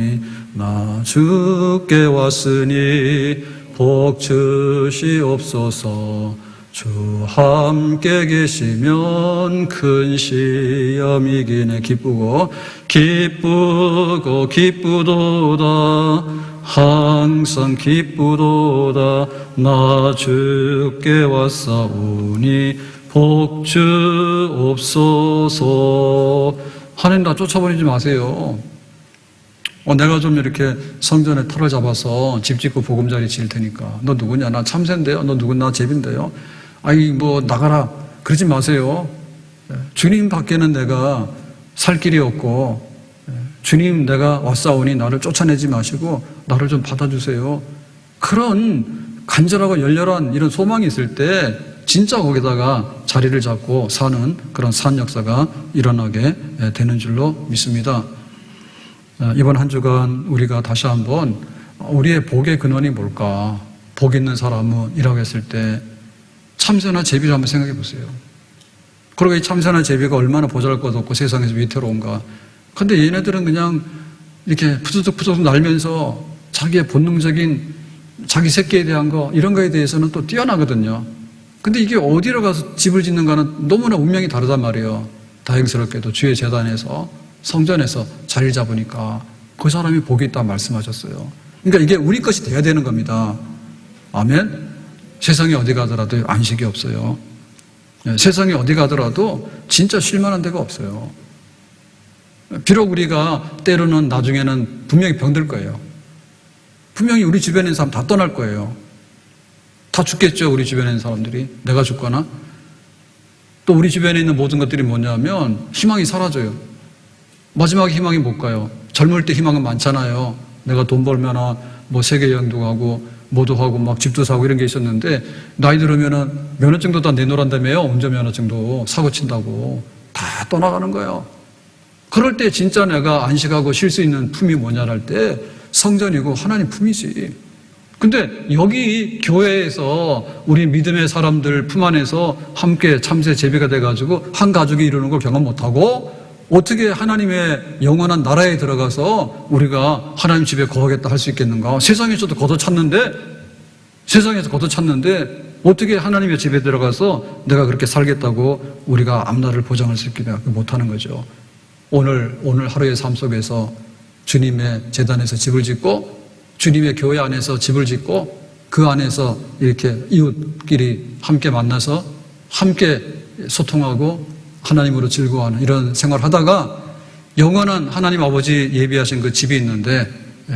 나 주께 왔으니 복 주시옵소서. 주 함께 계시면 큰 시험 이기네. 기쁘고 기쁘도다. 항상 기쁘도다. 나 주께 왔사오니 복 주옵소서. 하나님 나 쫓아버리지 마세요. 내가 좀 이렇게 성전에 털을 잡아서 집 짓고 보금자리 지을 테니까. 너 누구냐? 나 참새인데요. 너 누구냐? 나 제비인데요. 뭐 나가라. 그러지 마세요. 주님 밖에는 내가 살 길이 없고, 주님 내가 왔사오니 나를 쫓아내지 마시고 나를 좀 받아주세요. 그런 간절하고 열렬한 이런 소망이 있을 때 진짜 거기다가 자리를 잡고 사는 그런 산 역사가 일어나게 되는 줄로 믿습니다. 이번 한 주간 우리가 다시 한번 우리의 복의 근원이 뭘까? 복 있는 사람은 이라고 했을 때 참새나 제비를 한번 생각해 보세요. 그리고 이 참새나 제비가 얼마나 보잘것없고 세상에서 위태로운가. 근데 얘네들은 그냥 이렇게 푸드득 날면서 자기의 본능적인 자기 새끼에 대한 거 이런 거에 대해서는 또 뛰어나거든요. 근데 이게 어디로 가서 집을 짓는가는 너무나 운명이 다르단 말이에요. 다행스럽게도 주의 재단에서 성전에서 자리를 잡으니까 그 사람이 복이 있다 말씀하셨어요. 그러니까 이게 우리 것이 돼야 되는 겁니다. 아멘. 세상에 어디 가더라도 안식이 없어요. 세상에 어디 가더라도 진짜 쉴만한 데가 없어요. 비록 우리가 때로는 나중에는 분명히 병들 거예요. 분명히 우리 주변에 있는 사람 다 떠날 거예요. 다 죽겠죠. 우리 주변에 있는 사람들이. 내가 죽거나. 또 우리 주변에 있는 모든 것들이 뭐냐면 희망이 사라져요. 마지막 희망이 뭘까요? 젊을 때 희망은 많잖아요. 내가 돈 벌면 뭐 세계 여행도 가고 뭐도 하고 막 집도 사고 이런 게 있었는데 나이 들으면은 면허증도 다 내놓으란다며요. 운전면허증도 사고 친다고 다 떠나가는 거예요. 그럴 때 진짜 내가 안식하고 쉴 수 있는 품이 뭐냐를 할 때 성전이고 하나님 품이지. 근데 여기 교회에서 우리 믿음의 사람들 품 안에서 함께 참새 제비가 돼가지고 한 가족이 이루는 걸 경험 못하고 어떻게 하나님의 영원한 나라에 들어가서 우리가 하나님 집에 거하겠다 할 수 있겠는가? 세상에서도 걷어찼는데 어떻게 하나님의 집에 들어가서 내가 그렇게 살겠다고 우리가 앞날을 보장할 수 있게 못하는 거죠. 오늘 하루의 삶 속에서 주님의 재단에서 집을 짓고 주님의 교회 안에서 집을 짓고 그 안에서 이렇게 이웃끼리 함께 만나서 함께 소통하고 하나님으로 즐거워하는 이런 생활을 하다가 영원한 하나님 아버지 예비하신 그 집이 있는데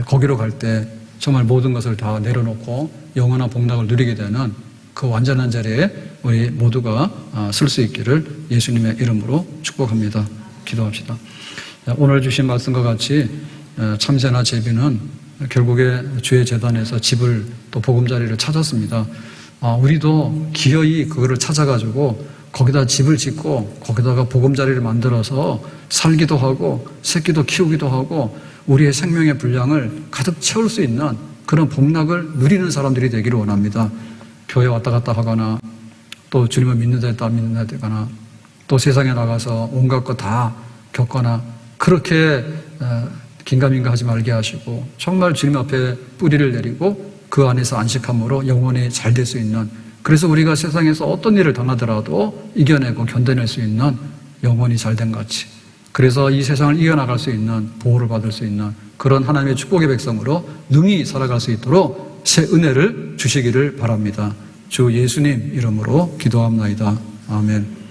거기로 갈 때 정말 모든 것을 다 내려놓고 영원한 복락을 누리게 되는 그 완전한 자리에 우리 모두가 쓸 수 있기를 예수님의 이름으로 축복합니다. 기도합시다. 오늘 주신 말씀과 같이 참새나 제비는 결국에 주의 재단에서 집을 또 보금자리를 찾았습니다. 우리도 기어이 그거를 찾아가지고 거기다 집을 짓고 거기다가 보금자리를 만들어서 살기도 하고 새끼도 키우기도 하고 우리의 생명의 분량을 가득 채울 수 있는 그런 복락을 누리는 사람들이 되기를 원합니다. 교회 왔다 갔다 하거나 또 주님을 믿는 데다 믿는 데 되거나 또 세상에 나가서 온갖 것 다 겪거나 그렇게 긴가민가 하지 말게 하시고 정말 주님 앞에 뿌리를 내리고 그 안에서 안식함으로 영원히 잘 될 수 있는, 그래서 우리가 세상에서 어떤 일을 당하더라도 이겨내고 견뎌낼 수 있는 영원히 잘된 같이, 그래서 이 세상을 이겨나갈 수 있는, 보호를 받을 수 있는 그런 하나님의 축복의 백성으로 능히 살아갈 수 있도록 새 은혜를 주시기를 바랍니다. 주 예수님 이름으로 기도합나이다. 아멘.